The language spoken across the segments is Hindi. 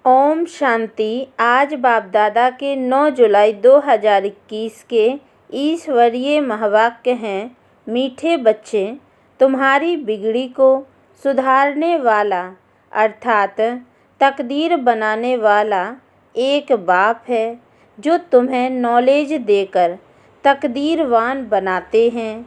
ओम शांति। आज बाप दादा के 9 जुलाई 2021 के ईश्वरीय महावाक्य हैं। मीठे बच्चे, तुम्हारी बिगड़ी को सुधारने वाला अर्थात तकदीर बनाने वाला एक बाप है जो तुम्हें नॉलेज देकर तकदीरवान बनाते हैं।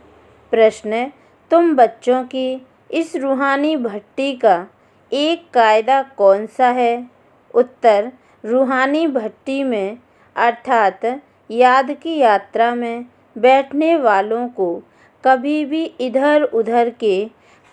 प्रश्न, तुम बच्चों की इस रूहानी भट्टी का एक कायदा कौन सा है? उत्तर, रूहानी भट्टी में अर्थात याद की यात्रा में बैठने वालों को कभी भी इधर उधर के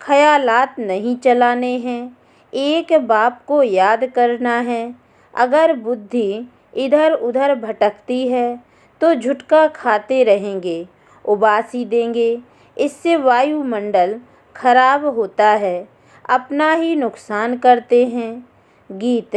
ख्यालात नहीं चलाने हैं। एक बाप को याद करना है। अगर बुद्धि इधर उधर भटकती है तो झुटका खाते रहेंगे, उबासी देंगे। इससे वायुमंडल खराब होता है, अपना ही नुकसान करते हैं। गीत,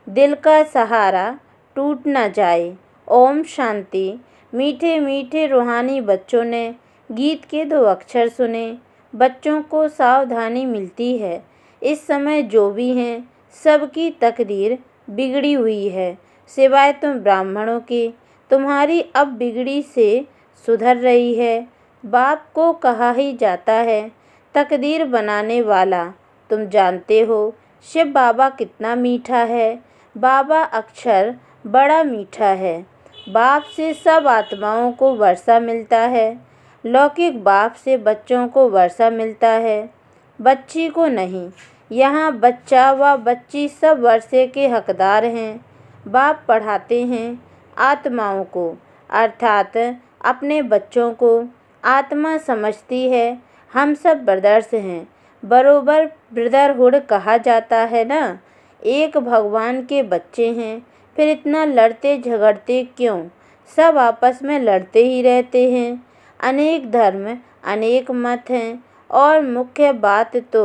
दिल का सहारा टूट न जाए। ओम शांति। मीठे मीठे रूहानी बच्चों ने गीत के 2 अक्षर सुने। बच्चों को सावधानी मिलती है। इस समय जो भी हैं सबकी तकदीर बिगड़ी हुई है, सिवाय तुम ब्राह्मणों के। तुम्हारी अब बिगड़ी से सुधर रही है। बाप को कहा ही जाता है तकदीर बनाने वाला। तुम जानते हो शिव बाबा कितना मीठा है। बाबा अक्षर बड़ा मीठा है। बाप से सब आत्माओं को वर्षा मिलता है। लौकिक बाप से बच्चों को वर्षा मिलता है, बच्ची को नहीं। यहाँ बच्चा व बच्ची सब वर्षे के हकदार हैं। बाप पढ़ाते हैं आत्माओं को, अर्थात अपने बच्चों को। आत्मा समझती है हम सब ब्रदर्स हैं, बरोबर ब्रदरहुड कहा जाता है ना। एक भगवान के बच्चे हैं, फिर इतना लड़ते झगड़ते क्यों? सब आपस में लड़ते ही रहते हैं। अनेक धर्म, अनेक मत हैं और मुख्य बात तो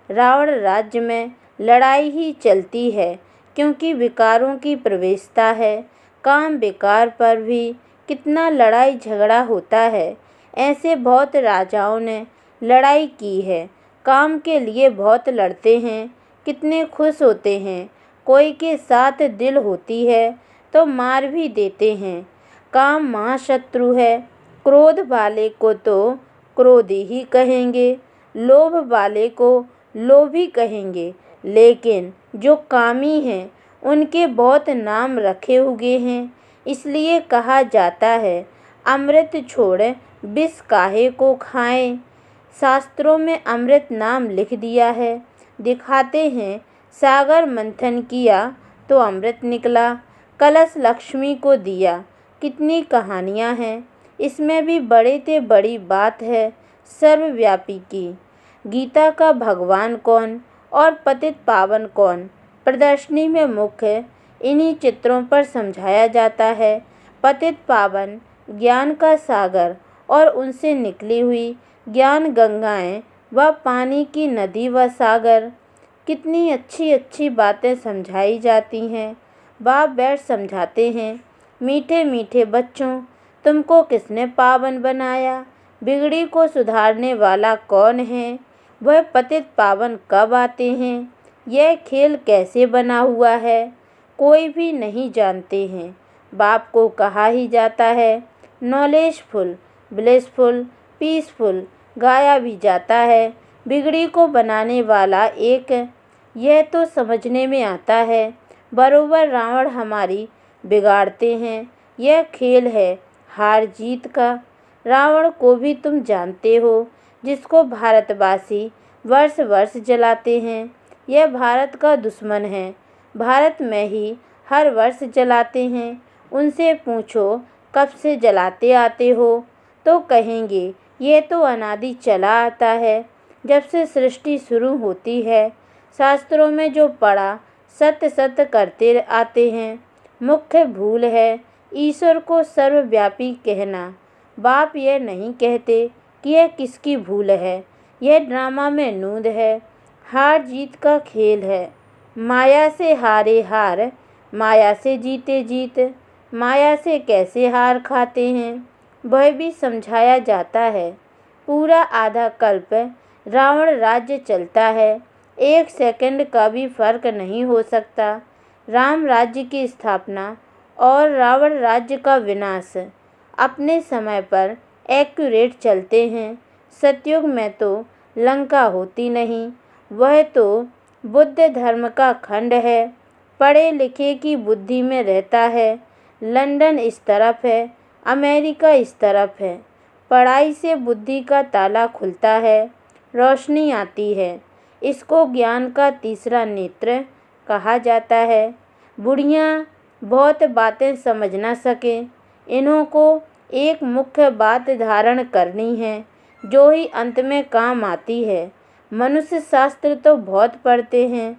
रावण राज्य में लड़ाई ही चलती है, क्योंकि विकारों की प्रवेशता है। काम विकार पर भी कितना लड़ाई झगड़ा होता है। ऐसे बहुत राजाओं ने लड़ाई की है, काम के लिए बहुत लड़ते हैं, कितने खुश होते हैं। कोई के साथ दिल होती है तो मार भी देते हैं। काम महाशत्रु है। क्रोध वाले को तो क्रोधी ही कहेंगे, लोभ वाले को लोभी कहेंगे, लेकिन जो कामी हैं उनके बहुत नाम रखे हुए हैं। इसलिए कहा जाता है अमृत छोड़ विष काहे को खाएं। शास्त्रों में अमृत नाम लिख दिया है। दिखाते हैं सागर मंथन किया तो अमृत निकला, कलश लक्ष्मी को दिया। कितनी कहानियाँ हैं। इसमें भी बड़े से बड़ी बात है सर्वव्यापी की। गीता का भगवान कौन और पतित पावन कौन, प्रदर्शनी में मुख्य इन्हीं चित्रों पर समझाया जाता है। पतित पावन ज्ञान का सागर और उनसे निकली हुई ज्ञान गंगाएं व पानी की नदी व सागर। कितनी अच्छी अच्छी बातें समझाई जाती हैं। बाप बैठ समझाते हैं, मीठे मीठे बच्चों, तुमको किसने पावन बनाया? बिगड़ी को सुधारने वाला कौन है? वह पतित पावन कब आते हैं? यह खेल कैसे बना हुआ है? कोई भी नहीं जानते हैं। बाप को कहा ही जाता है नॉलेजफुल, ब्लिसफुल, पीसफुल। गाया भी जाता है बिगड़ी को बनाने वाला एक। यह तो समझने में आता है बरोबर रावण हमारी बिगाड़ते हैं। यह खेल है हार जीत का। रावण को भी तुम जानते हो, जिसको भारतवासी वर्ष वर्ष जलाते हैं। यह भारत का दुश्मन है। भारत में ही हर वर्ष जलाते हैं। उनसे पूछो कब से जलाते आते हो तो कहेंगे ये तो अनादि चला आता है, जब से सृष्टि शुरू होती है। शास्त्रों में जो पढ़ा सत्य सत्य करते आते हैं। मुख्य भूल है ईश्वर को सर्वव्यापी कहना। बाप यह नहीं कहते कि यह किसकी भूल है। यह ड्रामा में नूंद है, हार जीत का खेल है। माया से हारे हार, माया से जीते जीत। माया से कैसे हार खाते हैं वह भी समझाया जाता है। पूरा आधा कल्प रावण राज्य चलता है, 1 सेकंड का भी फर्क नहीं हो सकता। राम राज्य की स्थापना और रावण राज्य का विनाश अपने समय पर एक्यूरेट चलते हैं। सतयुग में तो लंका होती नहीं, वह तो बुद्ध धर्म का खंड है। पढ़े लिखे की बुद्धि में रहता है। लंदन इस तरफ है, अमेरिका इस तरफ है। पढ़ाई से बुद्धि का ताला खुलता है, रोशनी आती है। इसको ज्ञान का तीसरा नेत्र कहा जाता है। बुढ़ियाँ बहुत बातें समझ ना सकें, इन्हों को एक मुख्य बात धारण करनी है, जो ही अंत में काम आती है। मनुष्य शास्त्र तो बहुत पढ़ते हैं,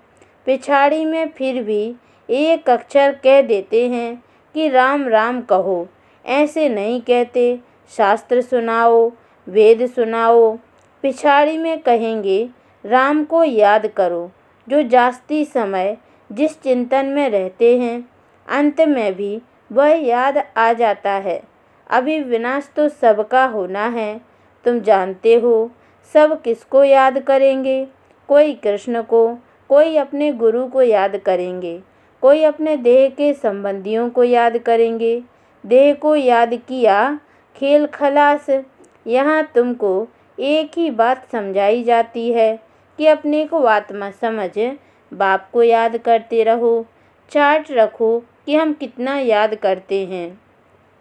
पिछाड़ी में फिर भी एक अक्षर कह देते हैं कि राम राम कहो। ऐसे नहीं कहते, शास्त्र सुनाओ, वेद सुनाओ, पिछाड़ी में कहेंगे राम को याद करो। जो जास्ती समय जिस चिंतन में रहते हैं, अंत में भी वह याद आ जाता है। अभी विनाश तो सबका होना है, तुम जानते हो। सब किसको याद करेंगे? कोई कृष्ण को, कोई अपने गुरु को याद करेंगे, कोई अपने देह के संबंधियों को याद करेंगे। देह को याद किया, खेल खलास। यहाँ तुमको एक ही बात समझाई जाती है कि अपने को आत्मा समझ बाप को याद करते रहो। चार्ट रखो कि हम कितना याद करते हैं।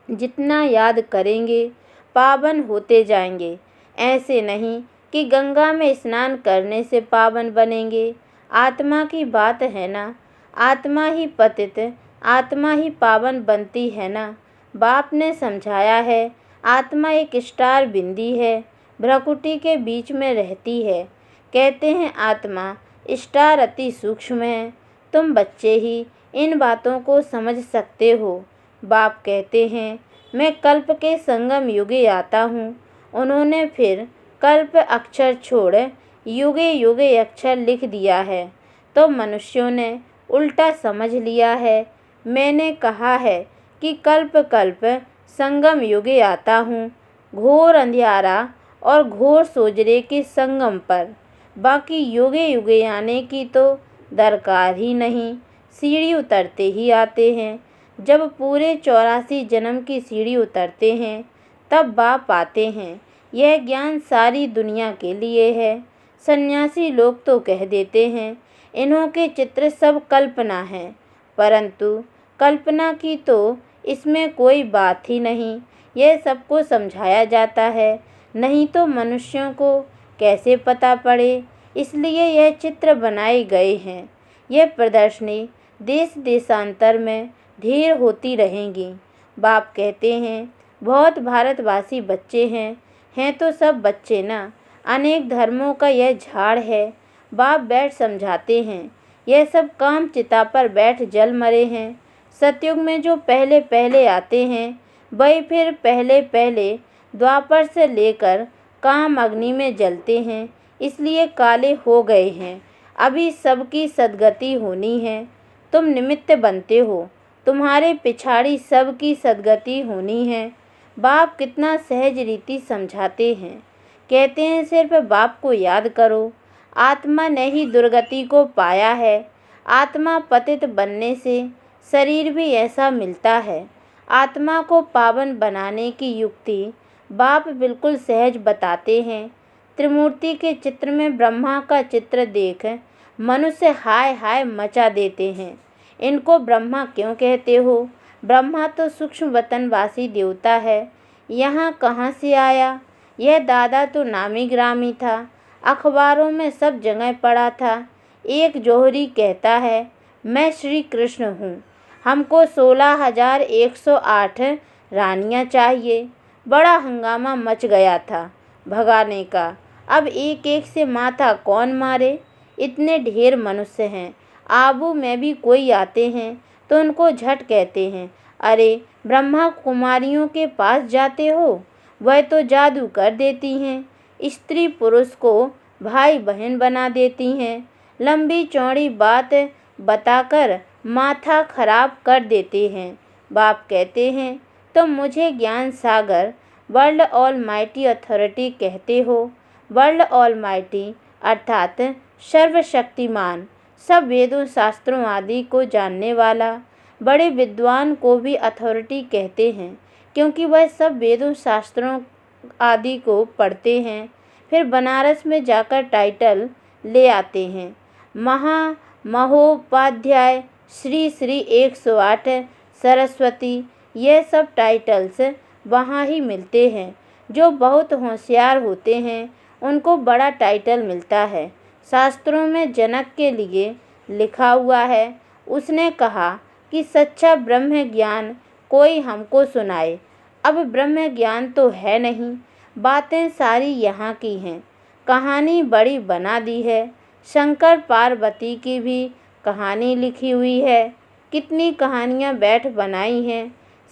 जितना याद करेंगे पावन होते जाएंगे। ऐसे नहीं कि गंगा में स्नान करने से पावन बनेंगे। आत्मा की बात है ना, आत्मा ही पतित, आत्मा ही पावन बनती है ना। बाप ने समझाया है, आत्मा एक स्टार बिंदी है, भ्रकुटी के बीच में रहती है। कहते हैं आत्मा स्टार अति सूक्ष्म है। तुम बच्चे ही इन बातों को समझ सकते हो। बाप कहते हैं मैं कल्प के संगम युगे आता हूँ। उन्होंने फिर कल्प अक्षर छोड़ युगे युगे अक्षर लिख दिया है, तो मनुष्यों ने उल्टा समझ लिया है। मैंने कहा है कि कल्प कल्प संगम युगे आता हूँ, घोर अंधियारा और घोर सोजरे के संगम पर। बाकी युगे युगे आने की तो दरकार ही नहीं, सीढ़ी उतरते ही आते हैं। जब पूरे 84 जन्म की सीढ़ी उतरते हैं तब बाप आते हैं। यह ज्ञान सारी दुनिया के लिए है। सन्यासी लोग तो कह देते हैं इन्हों के चित्र सब कल्पना है, परंतु कल्पना की तो इसमें कोई बात ही नहीं। यह सबको समझाया जाता है, नहीं तो मनुष्यों को कैसे पता पड़े। इसलिए यह चित्र बनाए गए हैं। यह प्रदर्शनी देश देशांतर में ढेर होती रहेंगी। बाप कहते हैं बहुत भारतवासी बच्चे हैं तो सब बच्चे ना, अनेक धर्मों का यह झाड़ है। बाप बैठ समझाते हैं, यह सब काम चिता पर बैठ जल मरे हैं। सतयुग में जो पहले पहले आते हैं, वही फिर पहले पहले द्वापर से लेकर काम अग्नि में जलते हैं, इसलिए काले हो गए हैं। अभी सबकी सद्गति होनी है, तुम निमित्त बनते हो, तुम्हारे पिछाड़ी सबकी सद्गति होनी है। बाप कितना सहज रीति समझाते हैं। कहते हैं सिर्फ बाप को याद करो। आत्मा ने ही दुर्गति को पाया है। आत्मा पतित बनने से शरीर भी ऐसा मिलता है। आत्मा को पावन बनाने की युक्ति बाप बिल्कुल सहज बताते हैं। त्रिमूर्ति के चित्र में ब्रह्मा का चित्र देख मनुष्य हाय हाय मचा देते हैं। इनको ब्रह्मा क्यों कहते हो? ब्रह्मा तो सूक्ष्म वतनवासी देवता है, यहाँ कहाँ से आया? यह दादा तो नामी ग्रामी था, अखबारों में सब जगह पड़ा था। एक जौहरी कहता है मैं श्री कृष्ण हूँ, हमको 16,108 रानियाँ चाहिए। बड़ा हंगामा मच गया था भगाने का। अब एक एक से माथा कौन मारे? इतने ढेर मनुष्य हैं। आबू में भी कोई आते हैं तो उनको झट कहते हैं अरे ब्रह्मा कुमारियों के पास जाते हो, वह तो जादू कर देती हैं, स्त्री पुरुष को भाई बहन बना देती हैं, लंबी चौड़ी बात बताकर माथा खराब कर देते हैं। बाप कहते हैं तुम मुझे ज्ञान सागर वर्ल्ड ऑलमाइटी अथॉरिटी कहते हो। वर्ल्ड ऑलमाइटी अर्थात सर्वशक्तिमान, सब वेदों शास्त्रों आदि को जानने वाला। बड़े विद्वान को भी अथॉरिटी कहते हैं, क्योंकि वह सब वेदों शास्त्रों आदि को पढ़ते हैं, फिर बनारस में जाकर टाइटल ले आते हैं। महोपाध्याय, श्री श्री 108, सरस्वती, ये सब टाइटल्स वहाँ ही मिलते हैं। जो बहुत होशियार होते हैं उनको बड़ा टाइटल मिलता है। शास्त्रों में जनक के लिए लिखा हुआ है, उसने कहा कि सच्चा ब्रह्म ज्ञान कोई हमको सुनाए। अब ब्रह्म ज्ञान तो है नहीं, बातें सारी यहाँ की हैं, कहानी बड़ी बना दी है। शंकर पार्वती की भी कहानी लिखी हुई है, कितनी कहानियाँ बैठ बनाई हैं।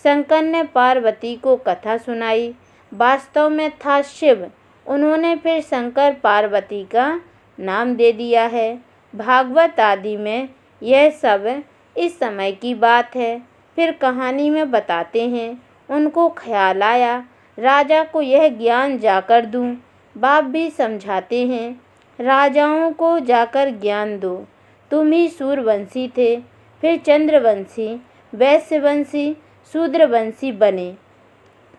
शंकर ने पार्वती को कथा सुनाई, वास्तव में था शिव, उन्होंने फिर शंकर पार्वती का नाम दे दिया है। भागवत आदि में यह सब इस समय की बात है। फिर कहानी में बताते हैं, उनको ख्याल आया राजा को यह ज्ञान जाकर दूं। बाप भी समझाते हैं, राजाओं को जाकर ज्ञान दो। तुम ही सूर्यवंशी थे, फिर चंद्रवंशी, वैश्यवंशी, शूद्रवंशी बने।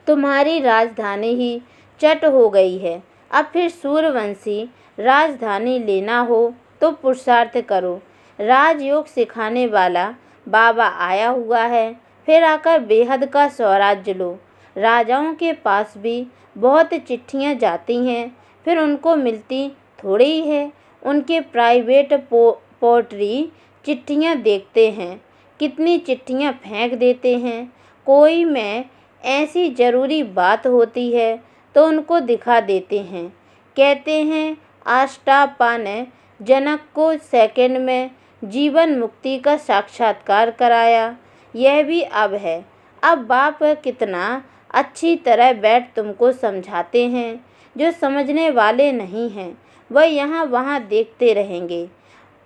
तुम्हारी राजधानी ही चट हो गई है। अब फिर सूर्यवंशी राजधानी लेना हो तो पुरुषार्थ करो। राजयोग सिखाने वाला बाबा आया हुआ है, फिर आकर बेहद का स्वराज्य लो। राजाओं के पास भी बहुत चिट्ठियाँ जाती हैं, फिर उनको मिलती थोड़ी ही है। उनके प्राइवेट पोर्टरी चिट्ठियाँ देखते हैं, कितनी चिट्ठियाँ फेंक देते हैं। कोई में ऐसी ज़रूरी बात होती है तो उनको दिखा देते हैं। कहते हैं अष्टापा ने जनक को सेकंड में जीवन मुक्ति का साक्षात्कार कराया। यह भी अब है। अब बाप कितना अच्छी तरह बैठ तुमको समझाते हैं। जो समझने वाले नहीं हैं वह यहाँ वहाँ देखते रहेंगे।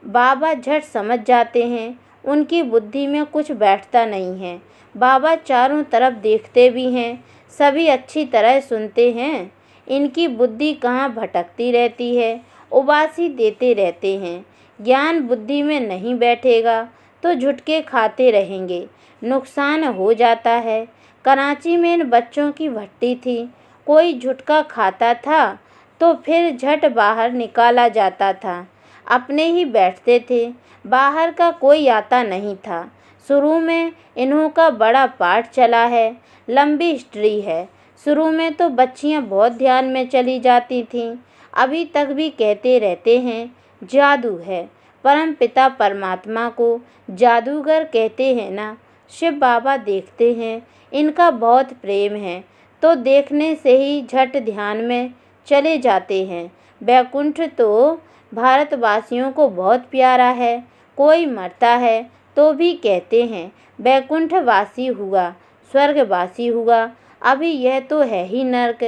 बाबा झट समझ जाते हैं, उनकी बुद्धि में कुछ बैठता नहीं है। बाबा चारों तरफ देखते भी हैं, सभी अच्छी तरह सुनते हैं। इनकी बुद्धि कहाँ भटकती रहती है, उबासी देते रहते हैं। ज्ञान बुद्धि में नहीं बैठेगा तो झुटके खाते रहेंगे, नुकसान हो जाता है। कराची में इन बच्चों की भट्टी थी, कोई झुटका खाता था तो फिर झट बाहर निकाला जाता था। अपने ही बैठते थे, बाहर का कोई आता नहीं था। शुरू में इन्हों का बड़ा पाठ चला है, लंबी हिस्ट्री है। शुरू में तो बच्चियां बहुत ध्यान में चली जाती थीं, अभी तक भी कहते रहते हैं जादू है। परम पिता परमात्मा को जादूगर कहते हैं ना। शिव बाबा देखते हैं, इनका बहुत प्रेम है तो देखने से ही झट ध्यान में चले जाते हैं। वैकुंठ तो भारतवासियों को बहुत प्यारा है। कोई मरता है तो भी कहते हैं वैकुंठवासी हुआ, स्वर्गवासी हुआ। अभी यह तो है ही नर्क,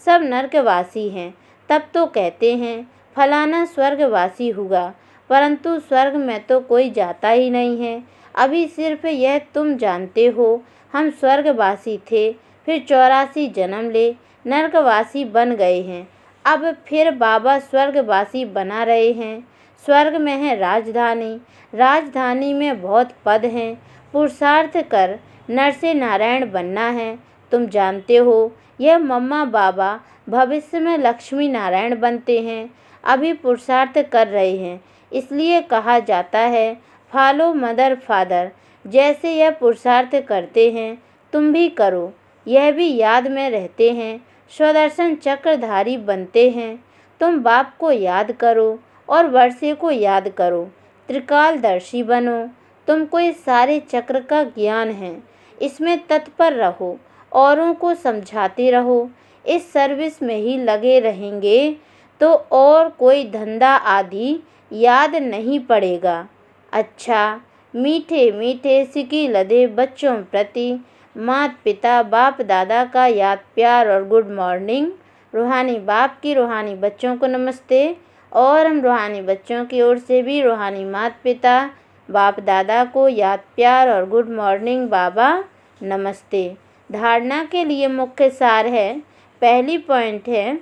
सब नर्कवासी हैं। तब तो कहते हैं फलाना स्वर्गवासी हुआ, परंतु स्वर्ग में तो कोई जाता ही नहीं है। अभी सिर्फ यह तुम जानते हो हम स्वर्गवासी थे, फिर 84 जन्म ले नर्कवासी बन गए हैं। अब फिर बाबा स्वर्गवासी बना रहे हैं। स्वर्ग में है राजधानी, राजधानी में बहुत पद हैं। पुरुषार्थ कर नर से नारायण बनना है। तुम जानते हो यह मम्मा बाबा भविष्य में लक्ष्मी नारायण बनते हैं। अभी पुरुषार्थ कर रहे हैं, इसलिए कहा जाता है फॉलो मदर फादर। जैसे यह पुरुषार्थ करते हैं तुम भी करो, यह भी याद में रहते हैं, स्वदर्शन चक्रधारी बनते हैं। तुम बाप को याद करो और वर्षे को याद करो, त्रिकालदर्शी बनो। तुमको इस सारे चक्र का ज्ञान है, इसमें तत्पर रहो, औरों को समझाते रहो। इस सर्विस में ही लगे रहेंगे तो और कोई धंधा आदि याद नहीं पड़ेगा। अच्छा, मीठे मीठे सिकी लदे बच्चों प्रति माता पिता बाप दादा का याद प्यार और गुड मॉर्निंग। रूहानी बाप की रूहानी बच्चों को नमस्ते, और हम रूहानी बच्चों की ओर से भी रूहानी माता पिता बाप दादा को याद प्यार और गुड मॉर्निंग बाबा नमस्ते। धारणा के लिए मुख्य सार है, पहली पॉइंट है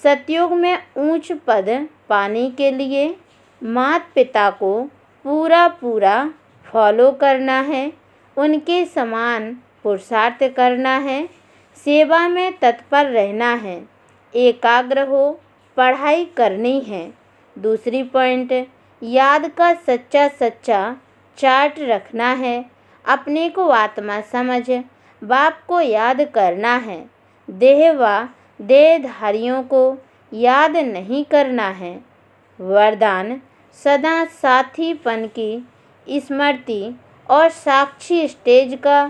सतयुग में ऊंच पद पाने के लिए माता पिता को पूरा पूरा फॉलो करना है, उनके समान पुरुषार्थ करना है, सेवा में तत्पर रहना है, एकाग्र हो पढ़ाई करनी है। दूसरी पॉइंट, याद का सच्चा सच्चा चार्ट रखना है, अपने को आत्मा समझ बाप को याद करना है, देह व देहधारियों को याद नहीं करना है। वरदान, सदा साथीपन की स्मृति और साक्षी स्टेज का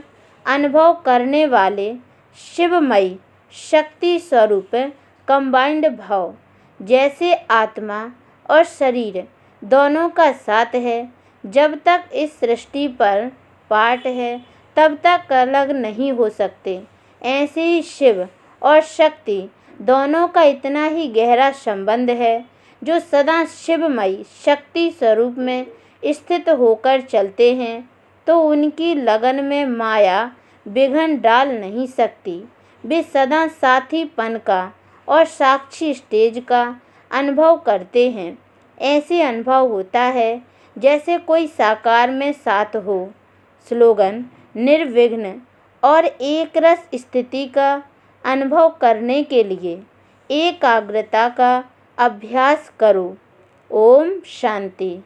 अनुभव करने वाले शिवमयी शक्ति स्वरूप कंबाइंड भाव, जैसे आत्मा और शरीर दोनों का साथ है। जब तक इस सृष्टि पर पार्ट है तब तक अलग नहीं हो सकते। ऐसे ही शिव और शक्ति दोनों का इतना ही गहरा संबंध है, जो सदा शिवमयी शक्ति स्वरूप में स्थित होकर चलते हैं, तो उनकी लगन में माया विघ्न डाल नहीं सकती। वे सदा साथीपन का और साक्षी स्टेज का अनुभव करते हैं। ऐसे अनुभव होता है जैसे कोई साकार में साथ हो। स्लोगन, निर्विघ्न और एकरस स्थिति का अनुभव करने के लिए एकाग्रता का अभ्यास करो। ओम शांति।